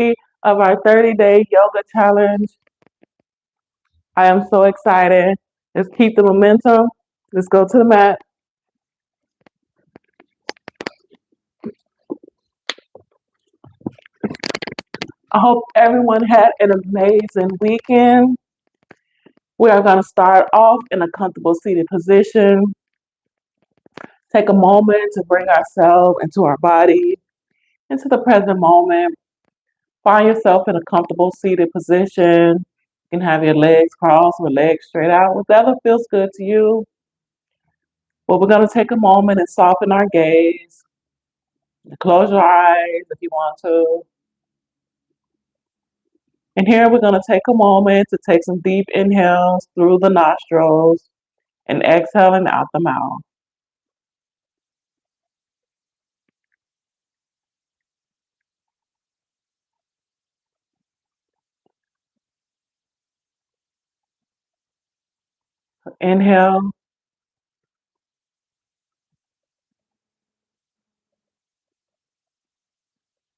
Of our 30-day yoga challenge. I am so excited. Let's keep the momentum. Let's go to the mat. I hope everyone had an amazing weekend. We are going to start off in a comfortable seated position. Take a moment to bring ourselves into our body, into the present moment. Find yourself in a comfortable seated position. You can have your legs crossed or legs straight out, whatever feels good to you. But we're going to take a moment and soften our gaze. Close your eyes if you want to. And here we're going to take a moment to take some deep inhales through the nostrils and exhaling out the mouth. Inhale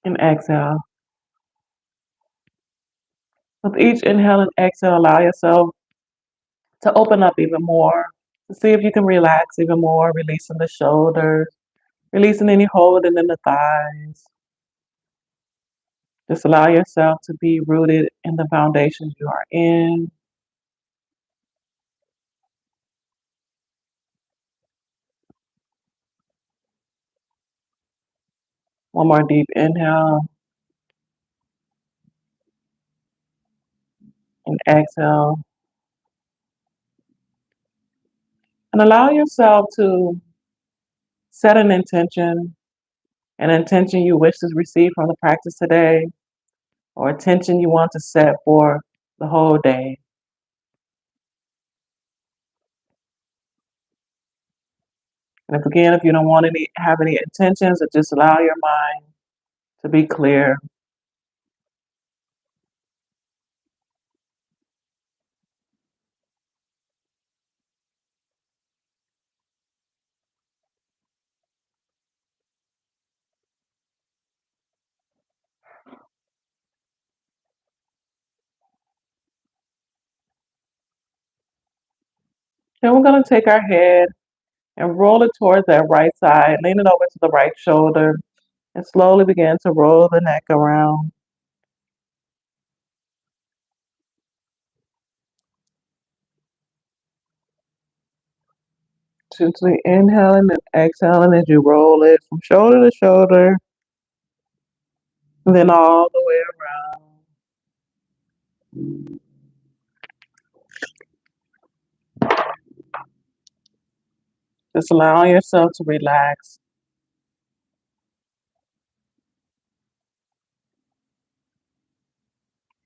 and exhale. With each inhale and exhale, allow yourself to open up even more. To see if you can relax even more, releasing the shoulders, releasing any holding in the thighs. Just allow yourself to be rooted in the foundations you are in. One more deep inhale and exhale. And allow yourself to set an intention you wish to receive from the practice today, or intention you want to set for the whole day. And if you don't want have any intentions, or just allow your mind to be clear. Then we're going to take our head and roll it towards that right side, lean it over to the right shoulder, and slowly begin to roll the neck around. Gently inhaling and exhaling as you roll it from shoulder to shoulder, and then all the way around. Just allowing yourself to relax,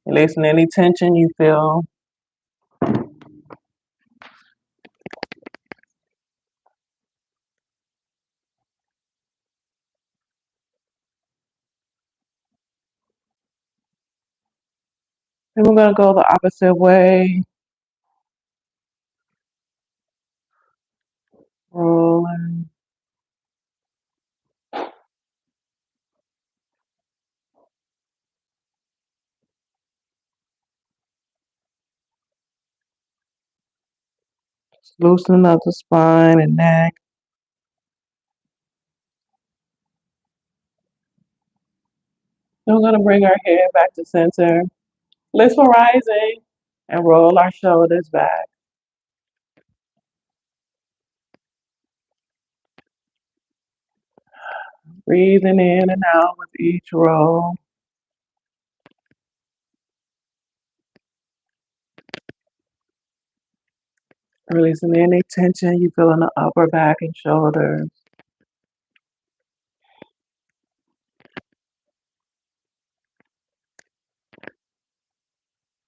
releasing any tension you feel. Then we're going to go the opposite way, rolling. Loosening up the spine and neck. Then we're going to bring our head back to center. Lift for rising and roll our shoulders back. Breathing in and out with each roll. Releasing any tension you feel in the upper back and shoulders.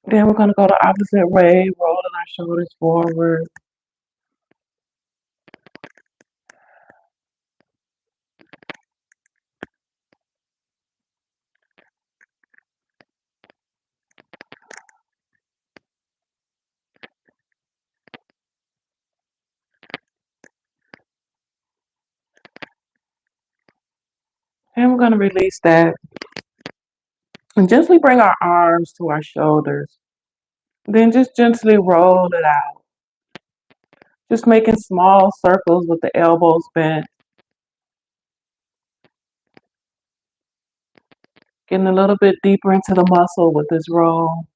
Then we're going to go the opposite way, rolling our shoulders forward. And we're going to release that And gently bring our arms to our shoulders. Then just gently roll it out. Just making small circles with the elbows bent. Getting a little bit deeper into the muscle with this roll.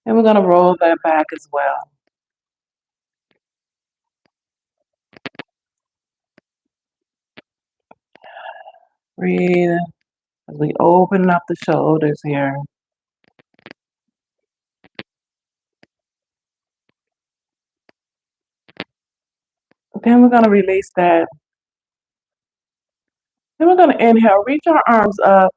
And we're going to roll that back as well. Breathe as we open up the shoulders here. Then we're going to release that. Then we're going to inhale, reach our arms up.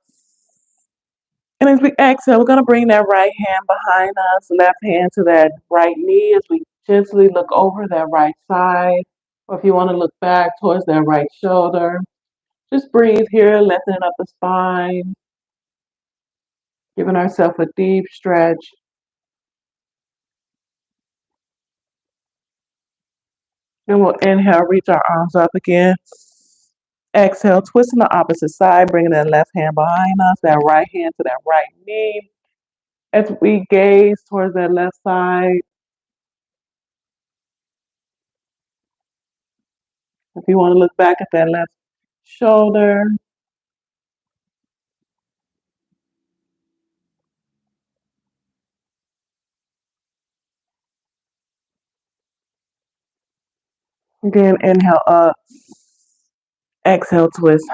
And as we exhale, we're going to bring that right hand behind us, left hand to that right knee as we gently look over that right side. Or if you want to look back towards that right shoulder, just breathe here, lifting up the spine, giving ourselves a deep stretch. Then we'll inhale, reach our arms up again. Exhale, twisting the opposite side, bringing that left hand behind us, that right hand to that right knee. As we gaze towards that left side, if you want to look back at that left shoulder, again, inhale up, exhale, twist.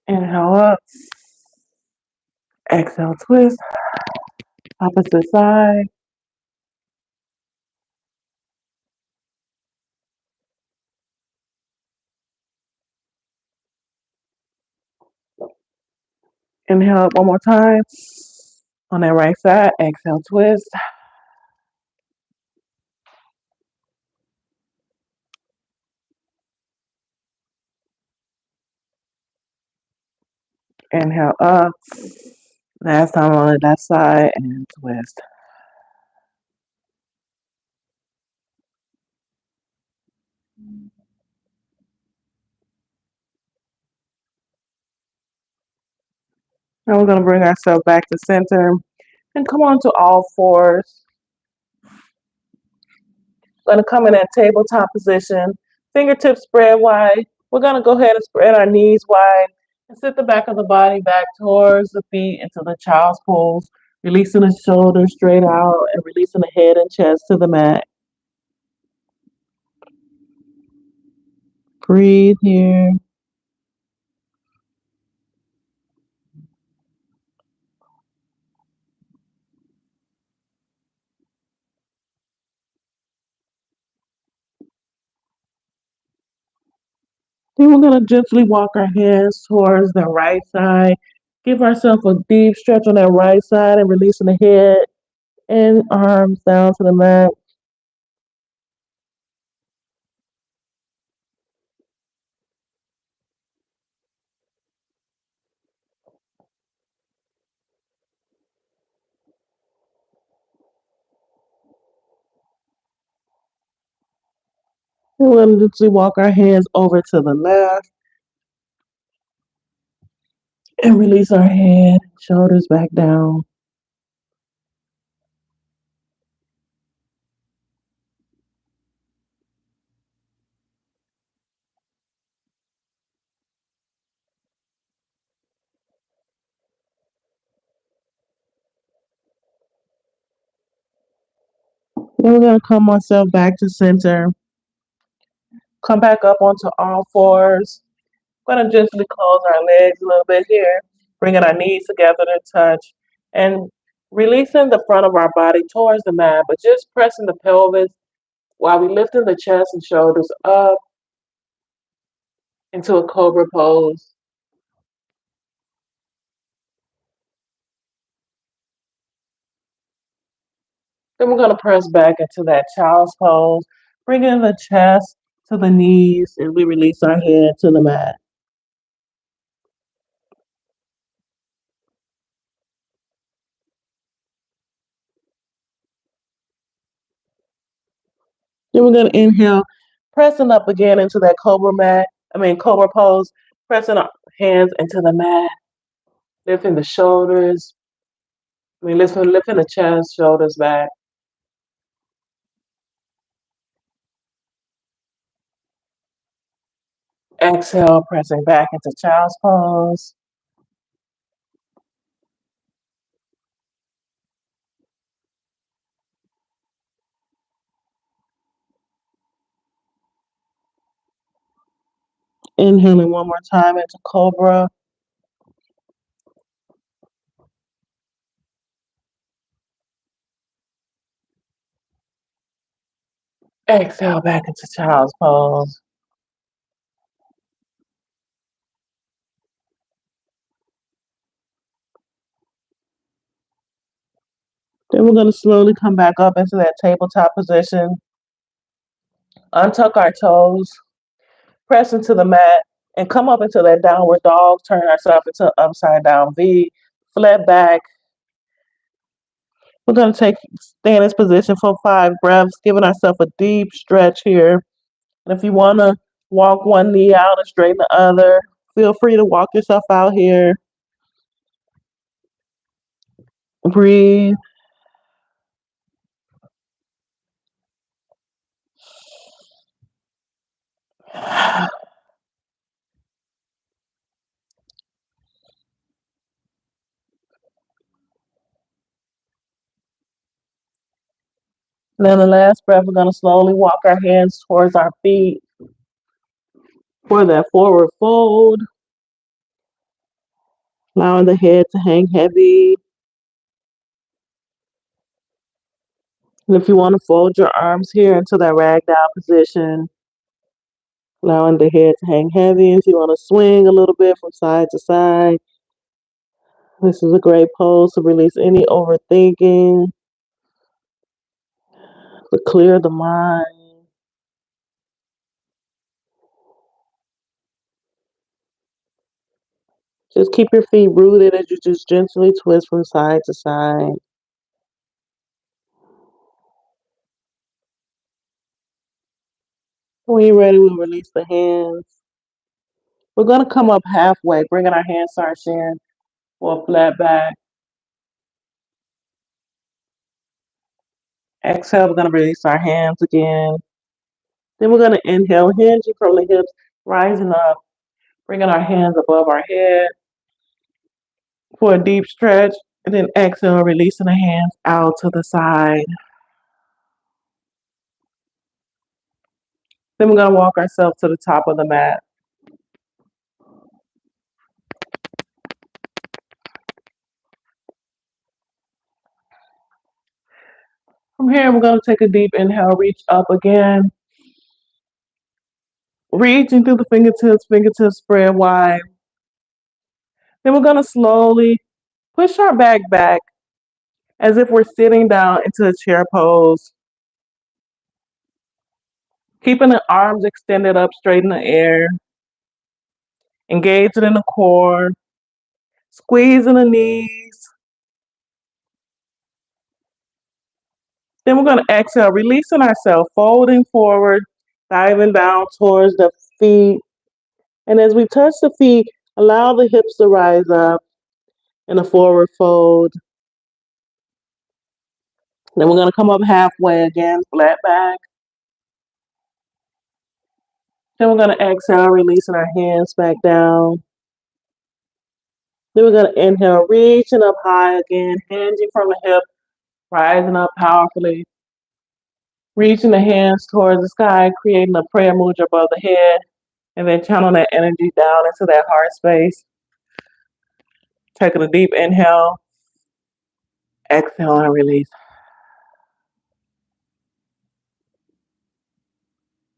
Inhale up, exhale, twist. Opposite side. Inhale up one more time. On that right side, exhale, twist. Inhale up. Last time on the left side and twist. Now we're going to bring ourselves back to center and come on to all fours. Going to come in that tabletop position. Fingertips spread wide. We're going to go ahead and spread our knees wide and sit the back of the body back towards the feet into the child's pose, releasing the shoulders straight out and releasing the head and chest to the mat. Breathe here. Then we're going to gently walk our hands towards the right side. Give ourselves a deep stretch on that right side and releasing the head and arms down to the mat. And we're going to gently walk our hands over to the left and release our head, shoulders back down. Then we're going to come ourselves back to center. Come back up onto all fours. We're going to gently close our legs a little bit here, bringing our knees together to touch and releasing the front of our body towards the mat, but just pressing the pelvis while we lifting the chest and shoulders up into a cobra pose. Then we're going to press back into that child's pose, bringing the chest to the knees as we release our head to the mat. Then we're going to inhale, pressing up again into that cobra pose, pressing our hands into the mat, lifting the shoulders. Lifting the chest, shoulders back. Exhale, pressing back into child's pose. Inhaling one more time into cobra. Exhale back into child's pose. Then we're going to slowly come back up into that tabletop position. Untuck our toes, press into the mat, and come up into that downward dog. Turn ourselves into upside down V. Flat back. We're going to stay in this position for 5 breaths, giving ourselves a deep stretch here. And if you want to walk one knee out and straighten the other, feel free to walk yourself out here. Breathe. And then the last breath, we're going to slowly walk our hands towards our feet for that forward fold, allowing the head to hang heavy. And if you want to fold your arms here into that ragdoll position, allowing the head to hang heavy. If you want to swing a little bit from side to side, this is a great pose to release any overthinking, to clear the mind. Just keep your feet rooted as you just gently twist from side to side. When you're ready, we'll release the hands. We're going to come up halfway, bringing our hands to our shin for a flat back. Exhale, we're going to release our hands again. Then we're going to inhale, hinging from the hips, rising up, bringing our hands above our head for a deep stretch. And then exhale, releasing the hands out to the side. Then we're going to walk ourselves to the top of the mat. From here, we're going to take a deep inhale, reach up again. Reaching through the fingertips spread wide. Then we're going to slowly push our back as if we're sitting down into a chair pose. Keeping the arms extended up straight in the air. Engaging in the core. Squeezing the knees. Then we're going to exhale, releasing ourselves, folding forward, diving down towards the feet. And as we touch the feet, allow the hips to rise up in a forward fold. Then we're going to come up halfway again, flat back. Then we're going to exhale, releasing our hands back down. Then we're going to inhale, reaching up high again, hinging from the hip, rising up powerfully. Reaching the hands towards the sky, creating a prayer mudra above the head, and then channel that energy down into that heart space. Taking a deep inhale, exhale, and release.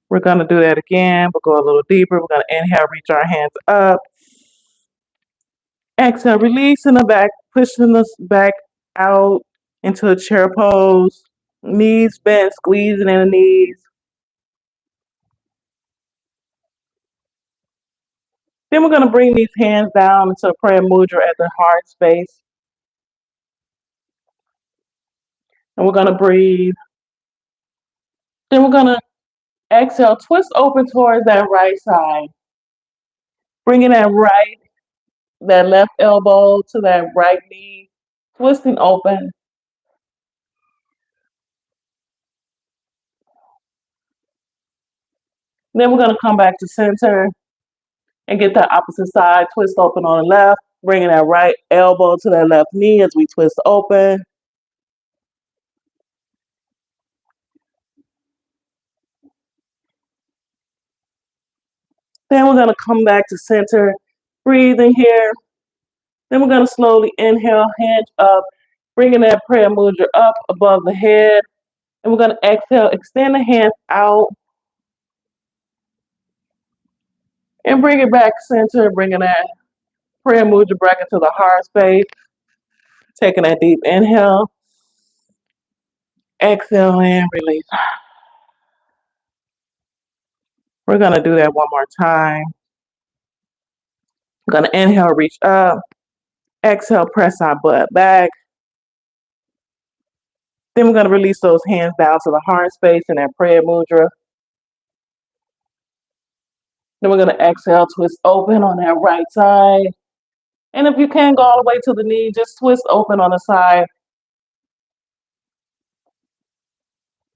We're going to do that again. We'll go a little deeper. We're going to inhale, reach our hands up. Exhale, releasing the back, pushing us back out into a chair pose. Knees bent, squeezing in the knees. Then we're going to bring these hands down into a prayer mudra at the heart space. And we're going to breathe. Then we're gonna exhale, twist open towards that right side. Bringing that left elbow to that right knee, twisting open. Then we're gonna come back to center and get that opposite side, twist open on the left, bringing that right elbow to that left knee as we twist open. Then we're gonna come back to center, breathing here. Then we're gonna slowly inhale, hands up, bringing that prayer mudra up above the head. And we're gonna exhale, extend the hands out, and bring it back center, bringing that prayer mudra back into the heart space. Taking that deep inhale, exhale, and release. We're gonna do that one more time. I'm gonna inhale, reach up. Exhale, press our butt back. Then we're gonna release those hands down to the heart space in that prayer mudra. Then we're gonna exhale, twist open on that right side. And if you can't go all the way to the knee, just twist open on the side.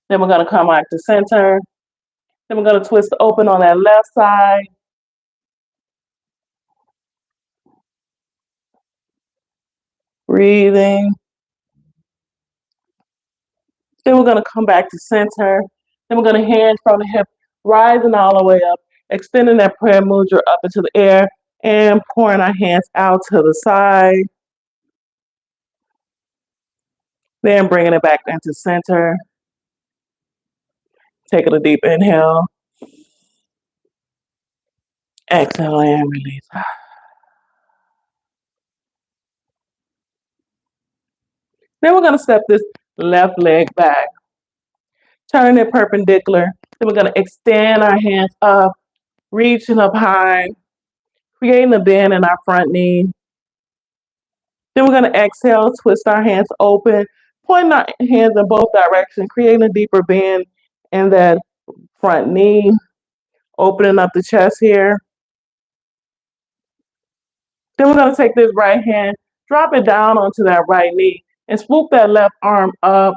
Then we're gonna come back to center. Then we're gonna twist open on that left side. Breathing. Then we're gonna come back to center. Then we're gonna hand from the hip, rising all the way up, extending that prayer mudra up into the air and pouring our hands out to the side. Then bringing it back into center. Taking a deep inhale. Exhale and release. Then we're gonna step this left leg back. Turn it perpendicular. Then we're gonna extend our hands up, reaching up high, creating a bend in our front knee. Then we're gonna exhale, twist our hands open, pointing our hands in both directions, creating a deeper bend in that front knee, opening up the chest here. Then we're gonna take this right hand, drop it down onto that right knee, and swoop that left arm up.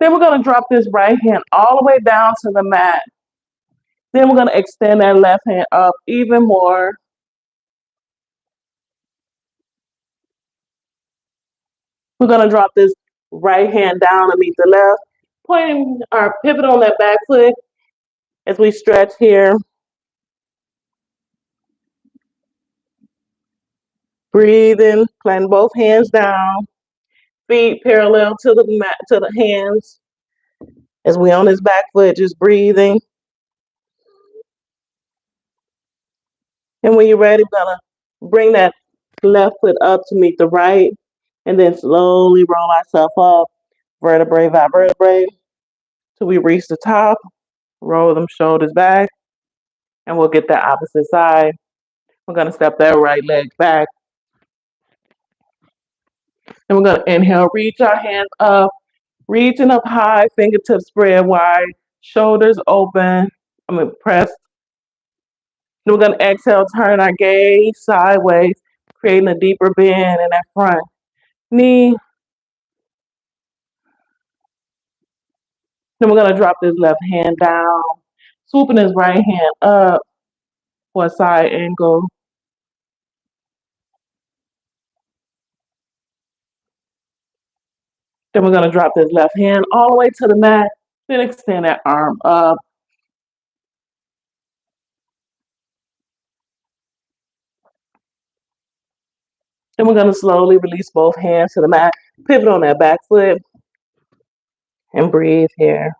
Then we're gonna drop this right hand all the way down to the mat. Then we're gonna extend that left hand up even more. We're gonna drop this right hand down underneath the left, pointing our pivot on that back foot as we stretch here. Breathing, planting both hands down, feet parallel to the mat, to the hands. As we on this back foot, just breathing. And when you're ready, we're gonna bring that left foot up to meet the right, and then slowly roll ourselves up, vertebrae by vertebrae, till we reach the top. Roll them shoulders back, and we'll get that opposite side. We're gonna step that right leg back. And we're gonna inhale, reach our hands up, reaching up high, fingertips spread wide, shoulders open. Press. Then we're gonna exhale, turn our gaze sideways, creating a deeper bend in that front knee. Then we're gonna drop this left hand down, swooping this right hand up for a side angle. Then we're gonna drop this left hand all the way to the mat, then extend that arm up. Then we're gonna slowly release both hands to the mat, pivot on that back foot, and breathe here.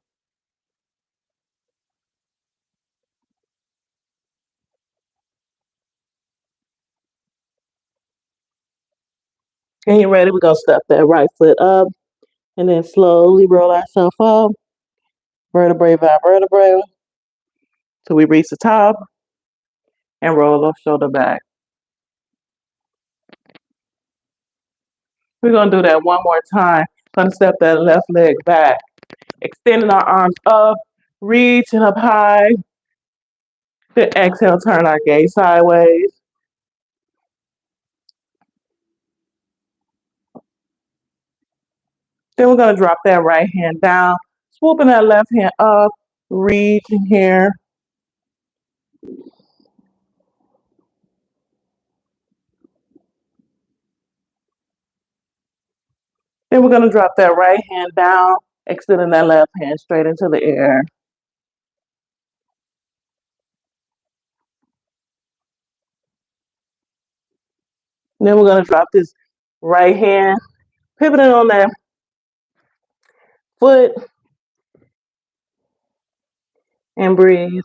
And you're ready, we're gonna step that right foot up, and then slowly roll ourselves up, vertebrae by vertebrae, till we reach the top, and roll our shoulder back. We're going to do that one more time. Going to step that left leg back. Extending our arms up, reaching up high. Then exhale, turn our gaze sideways. Then we're going to drop that right hand down, swooping that left hand up, reaching here. Then we're going to drop that right hand down, extending that left hand straight into the air. Then we're going to drop this right hand, pivoting on that foot, and breathe.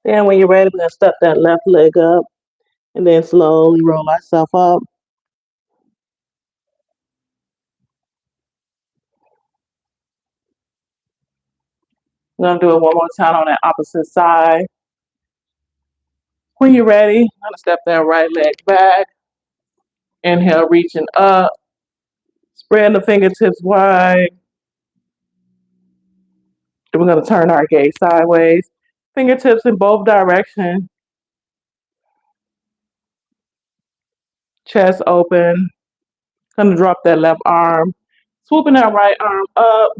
Then when you're ready, we're going to step that left leg up and then slowly roll ourselves up. We're going to do it one more time on that opposite side. When you're ready, I'm going to step that right leg back. Inhale, reaching up. Spread the fingertips wide. Then we're going to turn our gaze sideways. Fingertips in both directions. Chest open. Going to drop that left arm. Swooping that right arm up.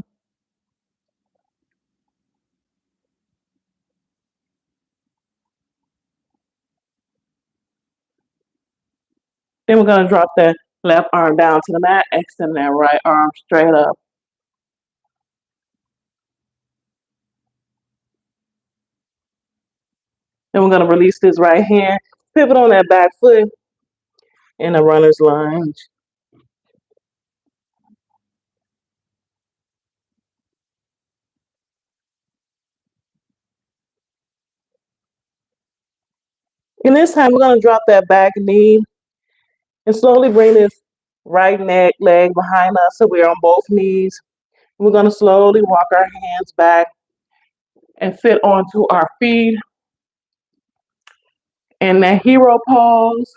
Then we're going to drop that left arm down to the mat. Extend that right arm straight up. Then we're going to release this right hand. Pivot on that back foot in a runner's lunge. And this time we're going to drop that back knee and slowly bring this right leg behind us so we're on both knees. We're going to slowly walk our hands back and sit onto our feet. In that hero pose,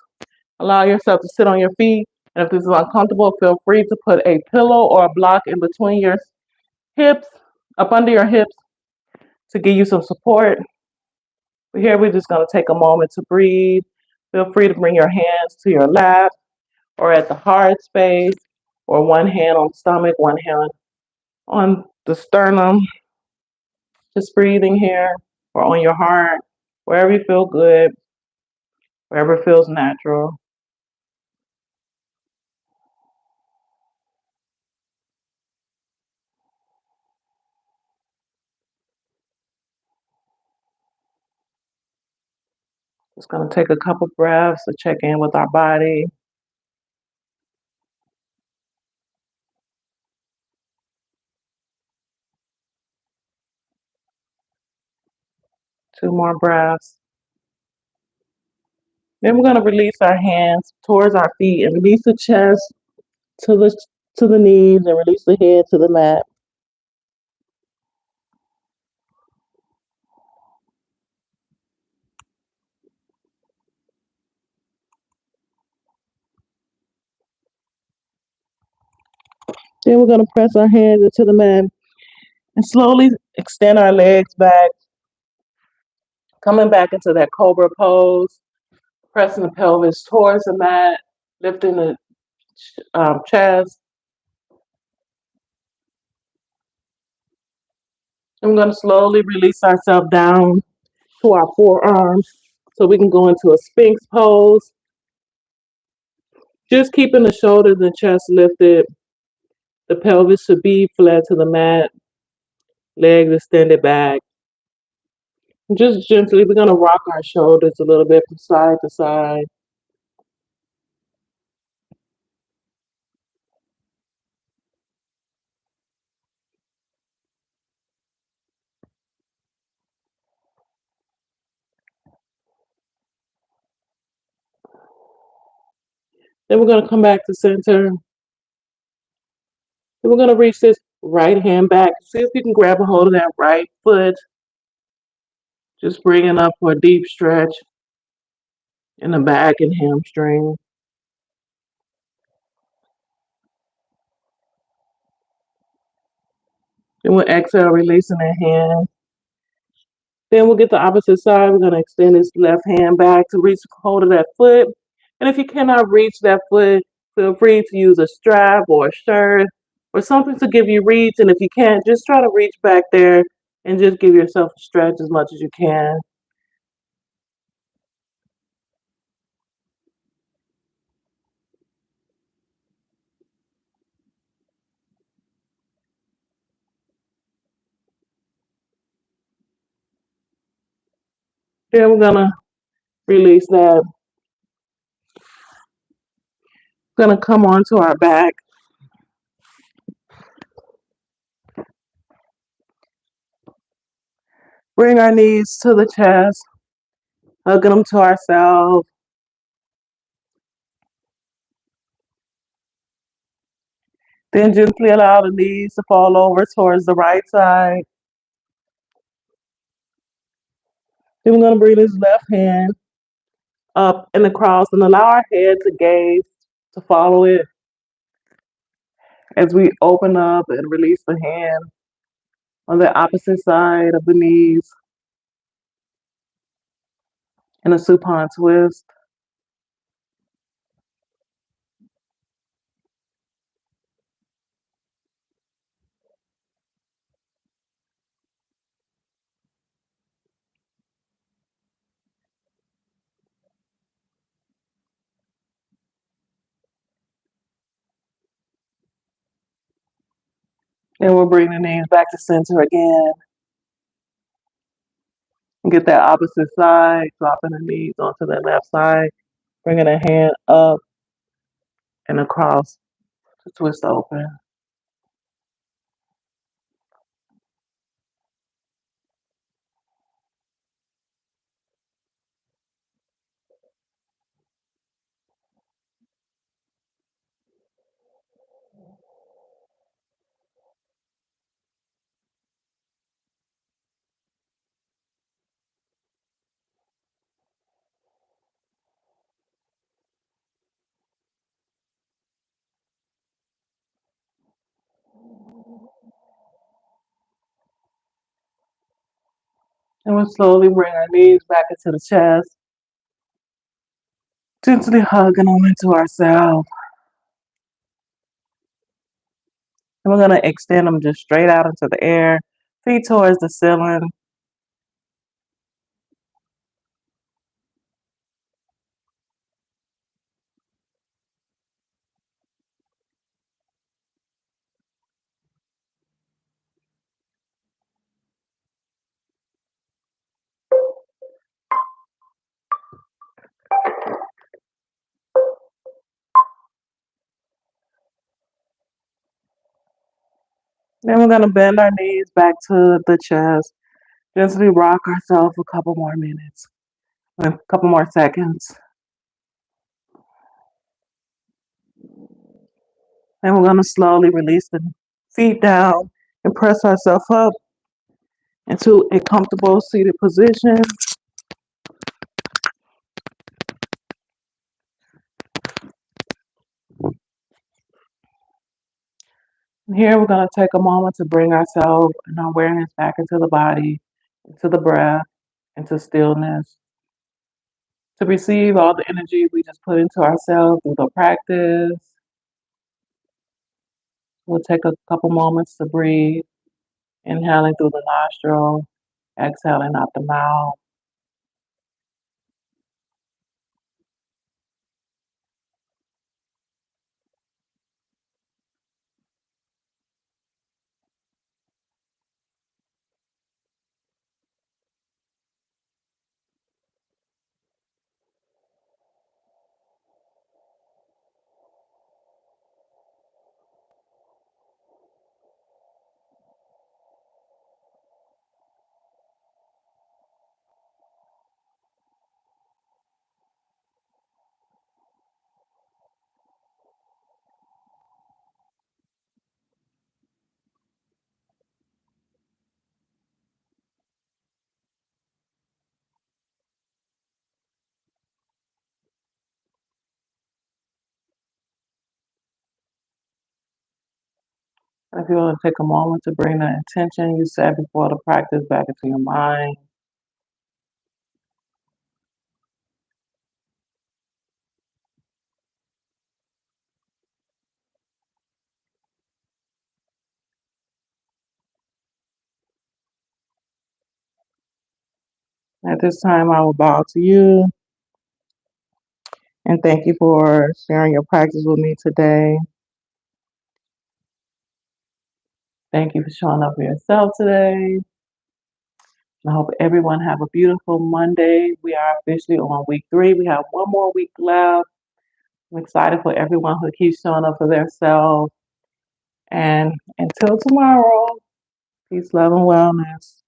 allow yourself to sit on your feet. And if this is uncomfortable, feel free to put a pillow or a block in between your hips, up under your hips, to give you some support. But here we're just going to take a moment to breathe. Feel free to bring your hands to your lap or at the heart space, or one hand on the stomach, one hand on the sternum. Just breathing here, or on your heart, wherever you feel good, wherever feels natural. Just going to take a couple breaths to check in with our body. Two more breaths. Then we're going to release our hands towards our feet and release the chest to the knees and release the head to the mat. Then we're going to press our hands into the mat and slowly extend our legs back, coming back into that cobra pose, pressing the pelvis towards the mat, lifting the chest. And we're going to slowly release ourselves down to our forearms so we can go into a Sphinx pose. Just keeping the shoulders and chest lifted. The pelvis should be flat to the mat, legs extended back. Just gently, we're going to rock our shoulders a little bit from side to side. Then we're going to come back to center. Then we're going to reach this right hand back. See if you can grab a hold of that right foot Just bringing up for a deep stretch in the back and hamstring. Then we'll exhale, releasing the hand. Then we'll get the opposite side. We're going to extend this left hand back to reach hold of that foot. And if you cannot reach that foot, feel free to use a strap or a shirt or something to give you reach. And if you can't, just try to reach back there and just give yourself a stretch as much as you can. Then we're going to release that. We're going to come onto our back. Bring our knees to the chest, hugging them to ourselves. Then gently allow the knees to fall over towards the right side. Then we're going to bring this left hand up and across and allow our head to gaze, to follow it as we open up and release the hand on the opposite side of the knees in a supine twist. Then we'll bring the knees back to center again and get that opposite side, dropping the knees onto the left side, bringing the hand up and across to twist open. And we'll slowly bring our knees back into the chest, gently hugging them into ourselves. And we're going to extend them just straight out into the air, feet towards the ceiling. Then we're going to bend our knees back to the chest, gently rock ourselves a couple more minutes, a couple more seconds. And we're going to slowly release the feet down and press ourselves up into a comfortable seated position. And here we're going to take a moment to bring ourselves and our awareness back into the body, into the breath, into stillness, to receive all the energy we just put into ourselves through the practice. We'll take a couple moments to breathe, inhaling through the nostril, exhaling out the mouth. If you want to take a moment to bring the intention you set before the practice back into your mind. At this time, I will bow to you and thank you for sharing your practice with me today. Thank you for showing up for yourself today. I hope everyone have a beautiful Monday. We are officially on week 3. We have one more week left. I'm excited for everyone who keeps showing up for themselves. And until tomorrow, peace, love, and wellness.